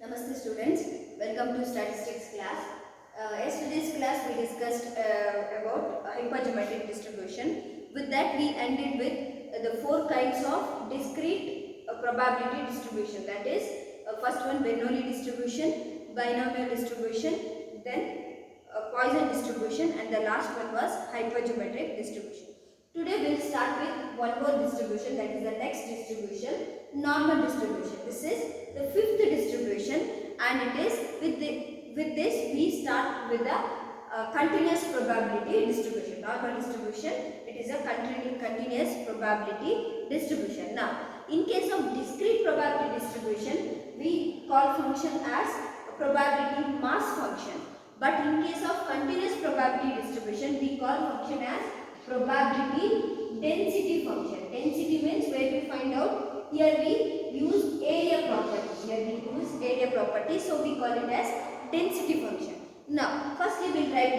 Namaste students, welcome to statistics class. Yesterday's class we discussed about hypergeometric distribution. With that we ended with the four kinds of discrete probability distribution. That is, first one Bernoulli distribution, binomial distribution, then Poisson distribution, and the last one was hypergeometric distribution. Today we will start with one more distribution, that is the next distribution, normal distribution. This is the fifth distribution, and it is with this we start with the continuous probability distribution. Normal distribution, it is a continuous probability distribution. Now, in case of discrete probability distribution, we call function as probability mass function. But in case of continuous probability distribution, we call function as probability density function. Density means where we find out, here we use area property. So we call it as density function. Now, firstly we will write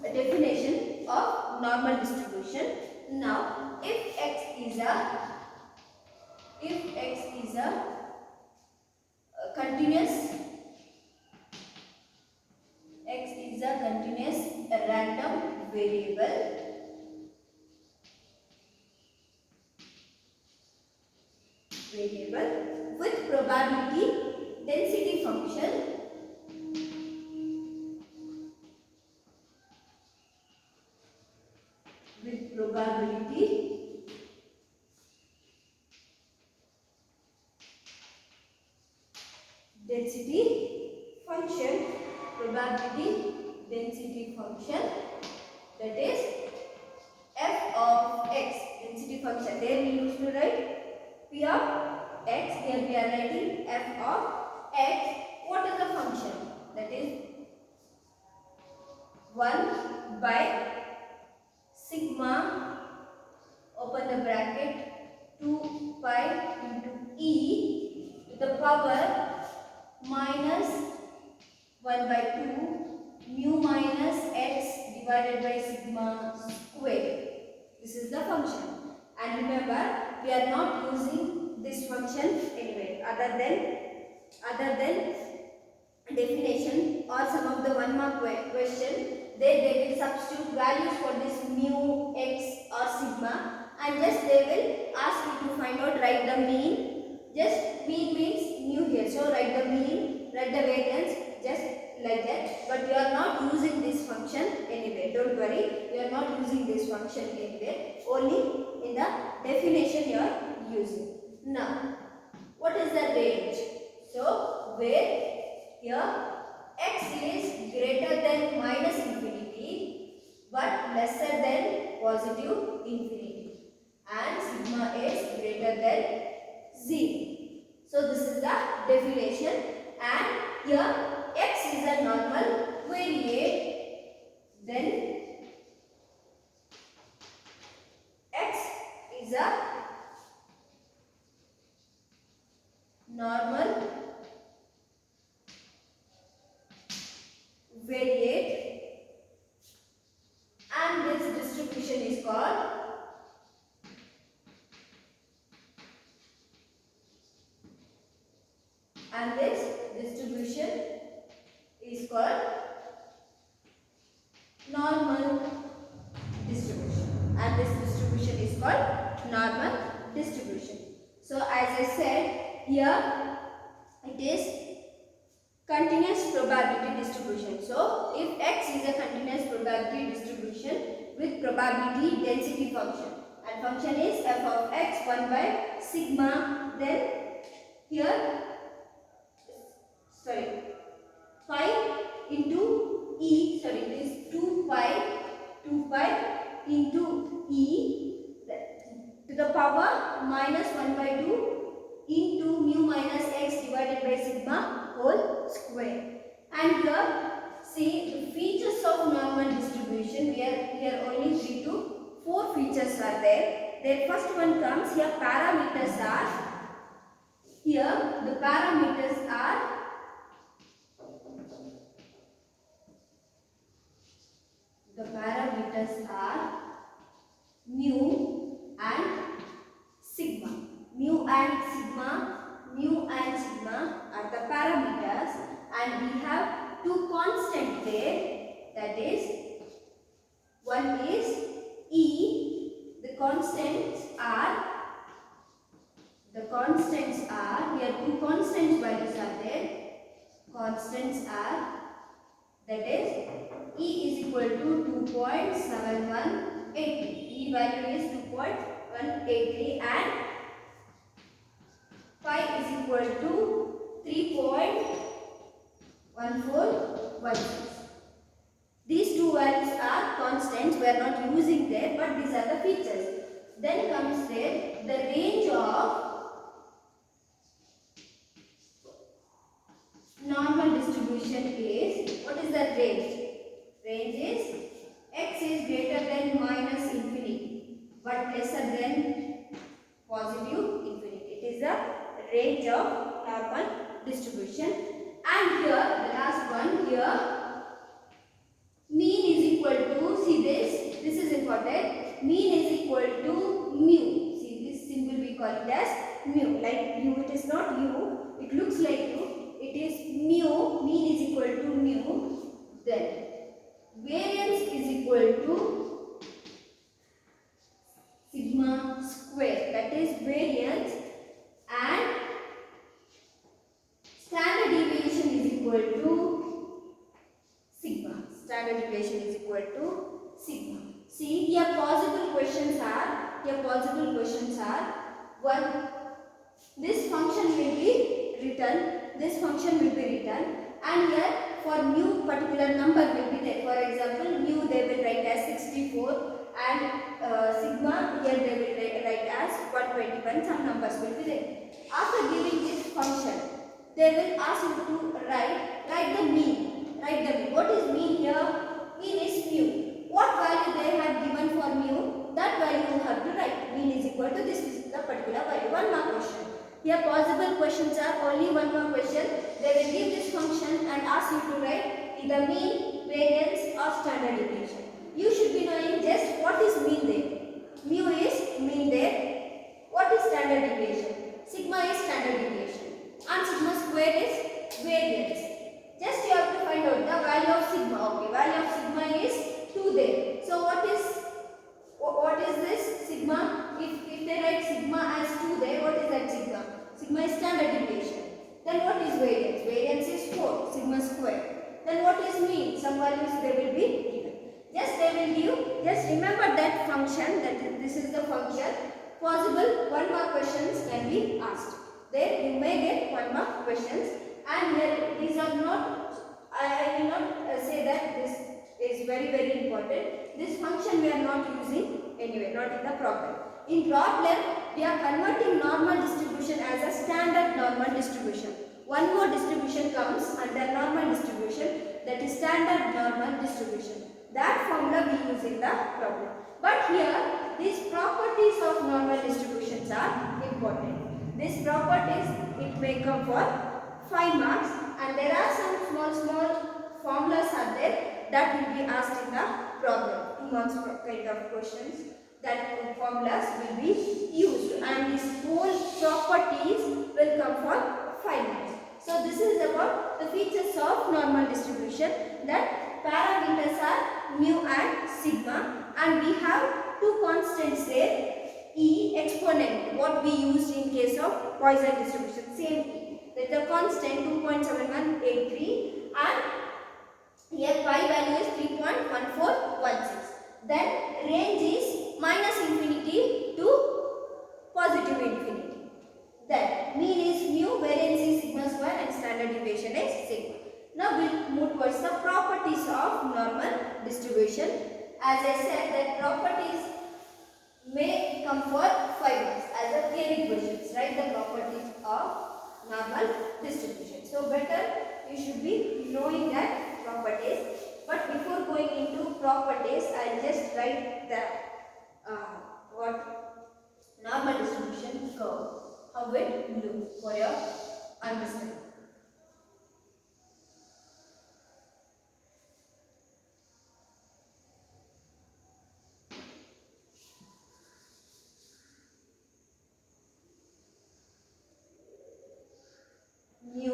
the definition of normal distribution. Now, if x is a continuous random variable with probability density function probability density function, that is f of x. Density function, there we used to write p of x, here we are writing f of x. What is the function? That is 1 by sigma, open the bracket, 2 pi into e to the power minus 1 by 2 mu minus x divided by sigma square. This is the function. And remember, we are not using this function anywhere other than definition or some of the 1 mark question. They will substitute values for this mu, x or sigma, and just they will ask you to find out, write the mean. Just mean means mu here, so write the mean, write the variance, just like that. But you are not using this function anywhere. Don't worry, you are not using this function anywhere. Only in the definition you are using. Now, what is the range? So, where here x is greater than minus infinity but lesser than positive infinity, and sigma is greater than 0. So, this is the definition, and here x is a normal variate, then x is a normal variate, and this distribution is called normal distribution, and this distribution is called normal distribution. So as I said, here it is continuous probability distribution. So if x is a continuous probability distribution with probability density function, and function is f of x 1 by sigma, then here pi into e, it is 2 pi into e to the power minus 1 by 2 into mu minus x divided by sigma whole square. And here see the features of normal distribution. Here only 3 to 4 features are there. The first one comes here, parameters are, here the parameters are mu and sigma. Mu constants are here two constants values are there. Constants are, that is E is equal to 2.7183. E value is 2.183 and phi is equal to 3.1416. These two values are constants. We are not using there, but these are the features. Then comes there the range of normal distribution is, what is that range? Range is x is greater than minus infinity but lesser than positive infinity. It is the range of normal distribution. And here the last one, here mean is equal to, see this is important, mean is equal to mu. See this symbol we call it as mu, like u, it is not u, it looks like u, it is mu, mean is equal to mu. Then variance is equal to sigma square, that is variance, and standard deviation is equal to sigma. Standard deviation is equal to sigma. See, here possible questions are, one, this function will be written, and here for new particular number will be there. For example, mu they will write as 64 and sigma here they will write as 121. Some numbers will be there. After giving this function, they will ask you to write the mean. What is mean here? Mean is mu. What value they have given for mu, that value you have to write. Mean is equal to this is the particular value. One more question. Here possible questions are only one more question. They will give this function and ask you to write either mean, variance or standard deviation. You should be knowing just what is mean there. Mu is mean there. What is standard deviation? Sigma is standard deviation. And sigma square is variance. Just you have to find out the value of sigma. Okay, value of sigma is 2 there. So what is this sigma? If they write sigma as 2 there, what is that sigma? Sigma is standard deviation. Then what is variance? Variance is 4, sigma square. Then what is mean? Some values they will be given. Just remember that function, that this is the function. Possible one more questions can be asked. There you may get one more questions. And here these are not, I will not say that this is very important. This function we are not using anyway, not in the problem. In problem, we are converting normal distribution as a standard normal distribution. One more distribution comes under normal distribution, that is standard normal distribution. That formula we use in the problem. But here, these properties of normal distributions are important. These properties, it may come for 5 marks, and there are some small formulas are there that will be asked in the problem. 2 marks kind of questions, that formulas will be used, and these whole properties will come for 5 marks. So this is about the features of normal distribution, that parameters are mu and sigma, and we have two constants there, E exponent, what we used in case of Poisson distribution, same E. That the constant 2.7183 and here pi value is 3.1416. Then range is minus infinity to positive infinity. Then mean is mu, variance is sigma square, and standard deviation is sigma. Now we will move towards the properties of normal distribution. As I said that properties may come for 5 marks as a theory questions. Write the properties of normal distribution. So better you should be knowing that properties. But before going into properties, I will just write the what normal distribution curve, how it looks for your understanding. Mu,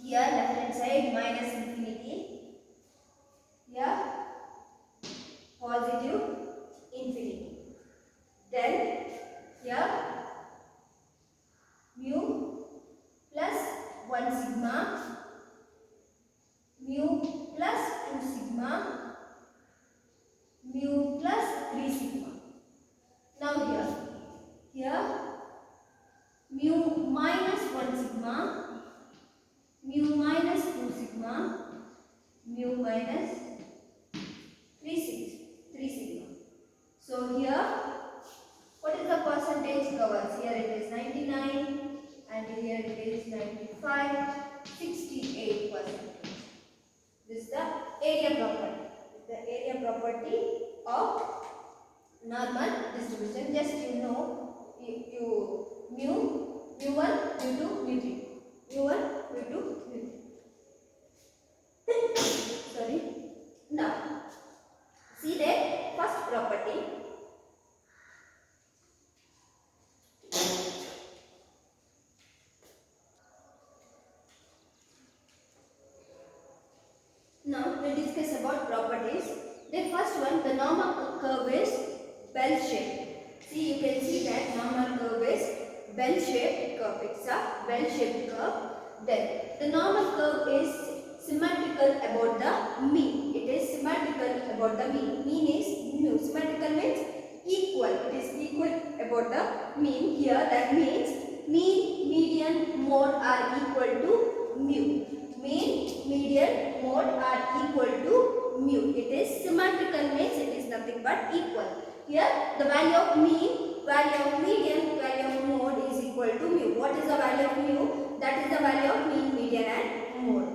here left hand side minus infinity, here positive 3 sigma. Now here mu minus 1 sigma, mu minus 2 sigma, mu minus 3 sigma. So here, what is the percentage covers? Here it is 99 and here it is 95, 68%. This is the area property. The area property of normal distribution. Just you know, mu1, mu2, mu3. mu1, mu2, mu3. Sorry. Now, see the first property. Now we discuss about properties. The first one, the normal curve is bell shaped. See, you can see that normal curve is bell shaped curve. It's a bell shaped curve. Then the normal curve is symmetrical about the mean. It is symmetrical about the mean. Mean is mu. Symmetrical means equal. It is equal about the mean. Here that means mean, median, mode are equal to mu. Mean, median, mode are equal to mu. It is symmetrical means it is nothing but equal. Here the value of mean, value of median, value of mode is equal to mu. What is the value of mu? That is the value of mean, median and mode.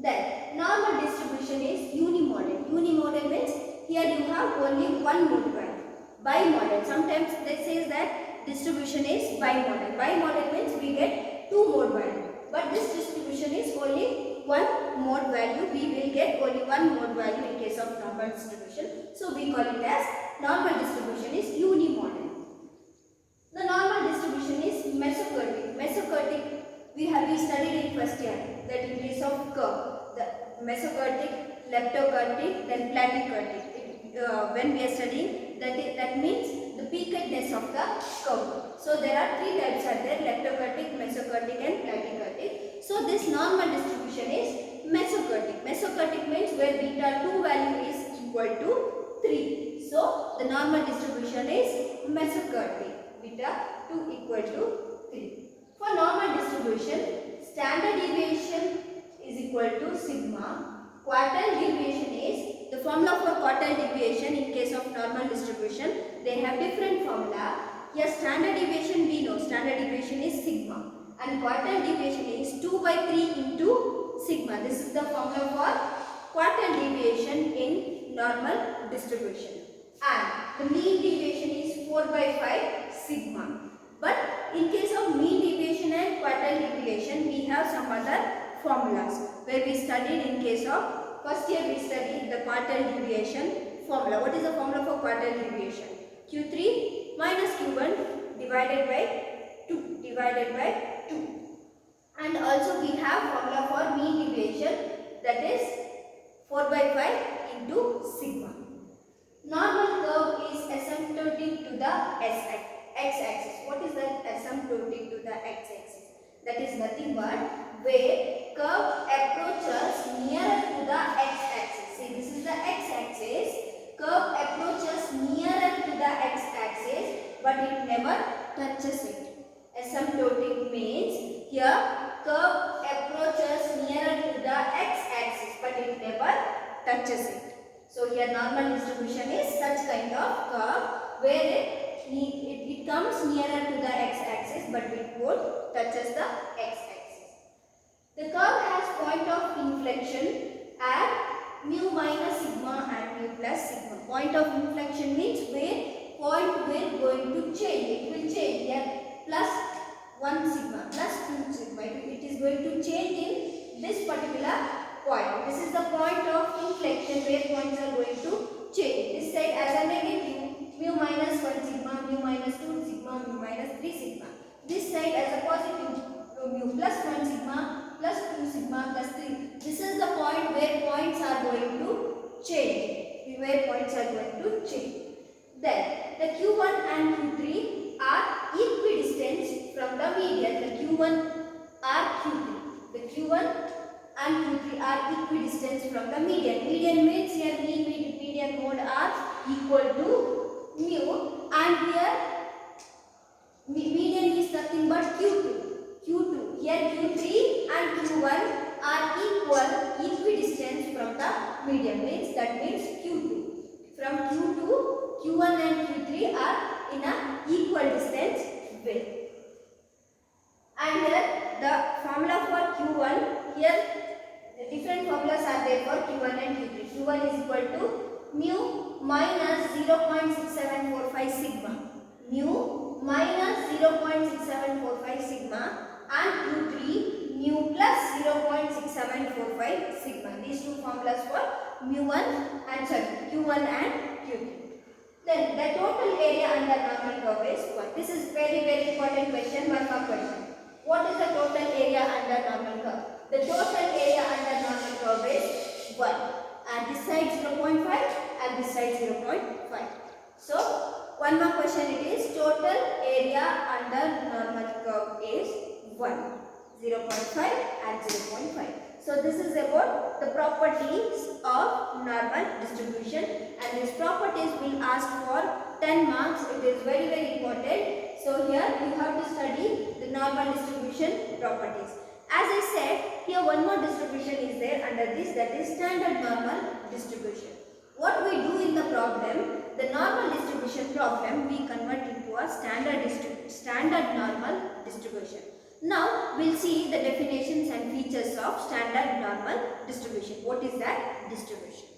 Then normal distribution is unimodal. Unimodal means here you have only one mode value. Bimodal, sometimes they say that distribution is bimodal. Bimodal means we get two mode value. But this distribution is only one mode value. We will get only one mode value in case of normal distribution. So we call it as normal distribution is unimodal. The normal distribution is mesocurtic. Mesocurtic we studied in first year that in case of curve, the mesocurtic, leptocurtic, then platycurtic. When we are studying that means the peakedness of the curve. So there are three types are there: leptocurtic, mesocurtic and platycurtic. So this normal distribution is mesocurtic. Mesocurtic means where beta 2 value is equal to 3. So the normal distribution is mesocurtic. Beta 2 equal to 3. For normal distribution, standard deviation is equal to sigma. Quartile deviation is the formula for quartile deviation in case of normal distribution. They have different formula. Here standard deviation we know. Standard deviation is sigma. And quartile deviation is 2 by 3 into sigma. This is the formula for quartile deviation in normal distribution. And the mean deviation is 4 by 5 sigma. But in case of mean deviation and quartile deviation, we have some other formulas where we studied in case of first year we studied the quartile deviation formula. What is the formula for quartile deviation? Q3 minus Q1 divided by 2. And also we have formula for mean deviation, that is 4 by 5 into sigma. Normal curve is asymptotic to the x-axis. What is that asymptotic to the x-axis? That is nothing but where curve approaches nearer to the x-axis. See, this is the x-axis. Curve approaches nearer to the x-axis, but it never touches it. Asymptotic means here curve approaches nearer to the x-axis, but it never touches it. So here normal distribution is such kind of curve where it comes nearer to the x-axis, but it won't touches the x-axis. The curve has point of inflection at mu minus sigma and mu plus sigma. Point of inflection means where point will going to change. It will change here plus 1 sigma, plus 2 sigma. It is going to change in this particular point. This is the point of inflection where points are going to change. This side as a negative, mu minus 1 sigma, mu minus 2 sigma, mu minus 3 sigma. This side as a positive, mu plus 1 sigma, plus 2 sigma, plus 3. This is the point where points are going to change. Then the Q1 and Q3 are equidistant from the median. The Q1 are Q3. The Q1 and Q3 are equidistant from the median. Median means here mean, median, mode are equal to mu, and here median is nothing but Q2. Here Q3 and Q1 are equidistant from the median. That means Q2. From Q2, Q1 and Q3 are in a equal distance way. And here the formula for Q1, here the different formulas are there for Q1 and Q3. Q1 is equal to mu minus 0.6745 sigma. Mu minus 0.6745 sigma, and Q3 mu plus 0.6745 sigma. These two formulas for Q1 and Q3. Then the total area under normal curve is what? This is very important question, one more question. What is the total area under normal curve? The total area under normal curve is 1, and this side 0.5 and this side 0.5. So one more question, it is total area under normal curve is 1, 0.5 and 0.5. So this is about the properties of normal distribution, and these properties will ask for 10 marks. It is very important. So here you have to study the normal distribution properties. As I said, here one more distribution is there under this, that is standard normal distribution. What we do in the problem, the normal distribution problem, we convert into a standard normal distribution. Now we will see the definitions and features of standard normal distribution. What is that distribution?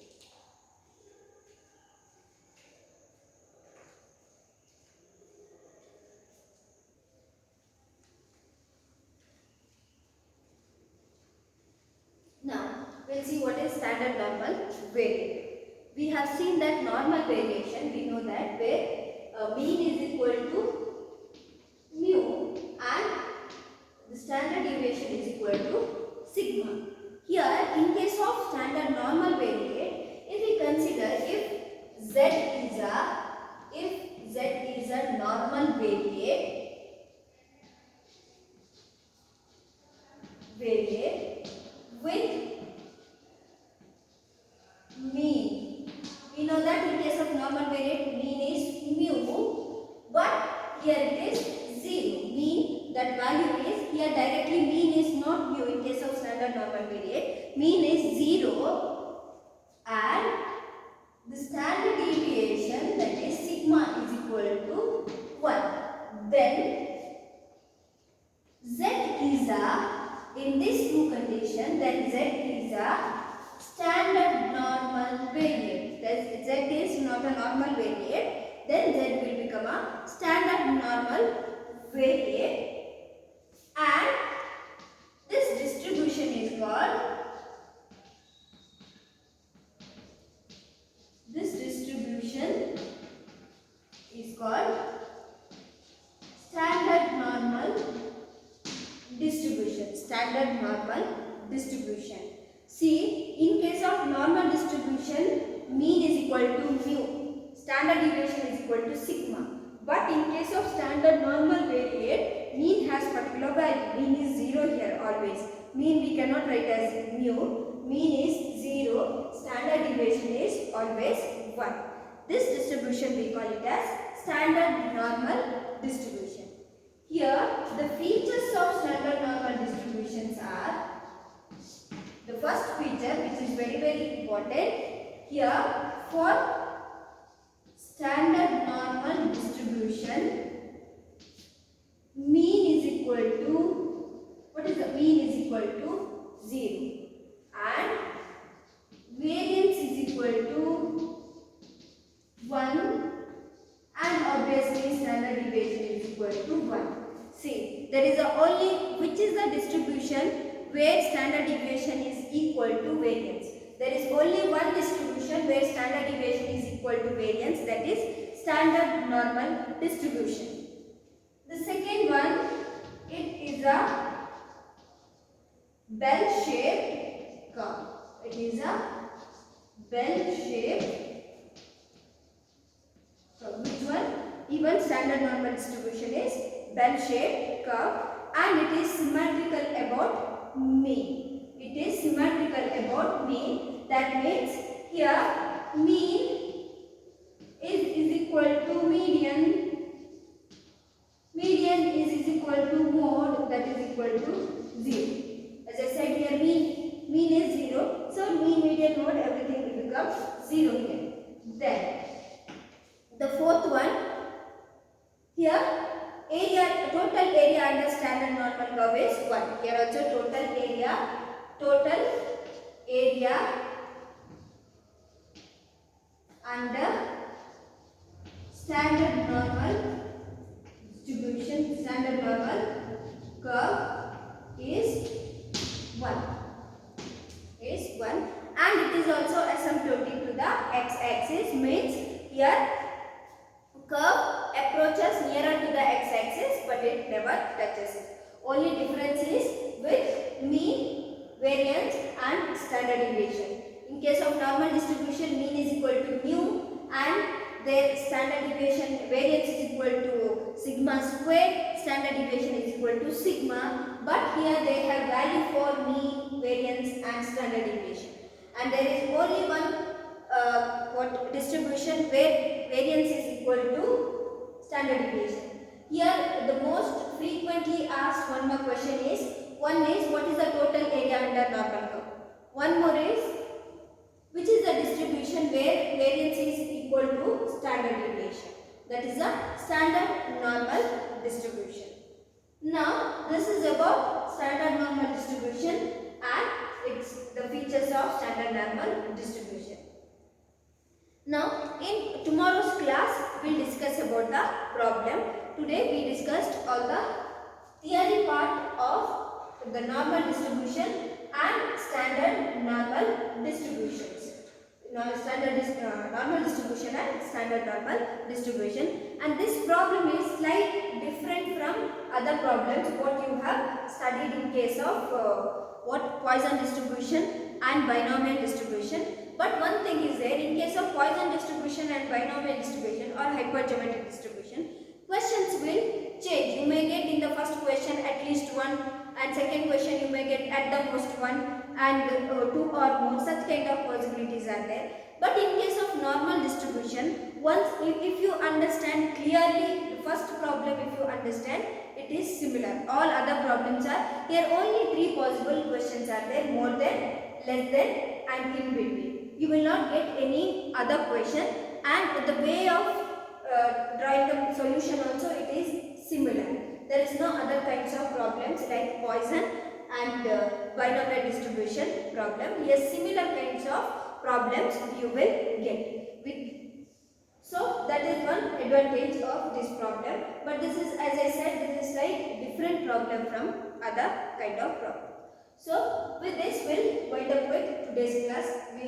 Now we will see what is standard normal variation. We have seen that normal variation, we know that where mean is equal to mu and the standard deviation is equal to sigma. Here in case of standard normal variate, if we consider if Z is a normal variate with mean, we know that in case of normal variate mean is mu, but here it is 0. Mean, that value is, here directly mean is not mu in case of standard normal variate. Mean is 0 and the standard deviation, that is sigma, is equal to 1. Then Z is in this two condition, then Z is a standard normal variate. Z is not a normal variate, then Z will become a standard normal variate, and this distribution is called standard normal distribution. Standard normal distribution. See, in case of normal distribution, mean is equal to mu, standard deviation is equal to sigma. But in case of standard normal variate, mean has particular value. Mean is 0 here always. Mean we cannot write as mu. Mean is 0. Standard deviation is always 1. This distribution we call it as standard normal distribution. Here the features of standard normal distributions are, the first feature, which is very important, here for standard normal distribution, mean is equal to, what is the mean is equal to 0 and variance is equal to 1 and obviously standard deviation is equal to 1. See, there is only, which is the distribution where standard deviation is equal to variance. There is only one distribution where standard deviation is equal to variance, that is standard normal distribution. The second one, it is a bell-shaped curve. It is a bell-shaped curve. Which one? Even standard normal distribution is bell-shaped curve, and it is symmetrical about mean. It is symmetrical about mean. That means here mean is equal equal to median. Median is equal to mode, that is equal to 0. As I said here, mean is 0. So mean, median, mode, everything will become 0 here. Then the fourth one, here area, total area under standard normal curve is 1. Here also total area under standard normal distribution, standard normal curve is 1. And it is also asymptotic to the x-axis, means here curve approaches nearer to the x-axis but it never touches it. Only difference is with mean, variance and standard deviation. In case of normal distribution, mean is equal to mu and their standard deviation, variance is equal to sigma square, standard deviation is equal to sigma, but here they have value for mean, variance and standard deviation. And there is only one distribution where variance is equal to standard deviation. Here the most frequently asked one more question is, one is what is the total area under normal curve? One more is which is the distribution where variance is equal to standard deviation? That is a standard normal distribution. Now this is about standard normal distribution and its the features of standard normal distribution. Now in tomorrow's class we will discuss about the problem. Today we discussed all the theory part of the normal distribution and standard normal distributions. Normal distribution and standard normal distribution, and this problem is slightly different from other problems what you have studied in case of Poisson distribution and binomial distribution. But one thing is there, in case of Poisson distribution and binomial distribution or hypergeometric distribution, questions will change. You may get in the first question at least one, and second question you may get at the most one, and 2 or more, such kind of possibilities are there. But in case of normal distribution, once if you understand clearly the first problem, if you understand, it is similar. All other problems are here, only 3 possible questions are there, more than, less than and in between. You will not get any other question, and the way of drawing the solution also it is similar. There is no other kinds of problems like Poisson and binomial distribution problem. Here similar kinds of problems you will get with. So that is one advantage of this problem. But this is, as I said, this is like different problem from other kind of problem. So with this we'll wind up with today's class. We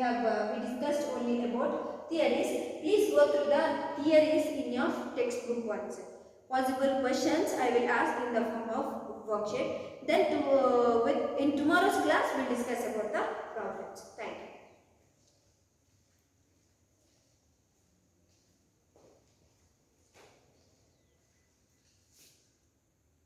discussed only about theories. Please go through the theories in your textbook once. Possible questions I will ask in the form of worksheet. Then in tomorrow's class we'll discuss about the problems. Thank you.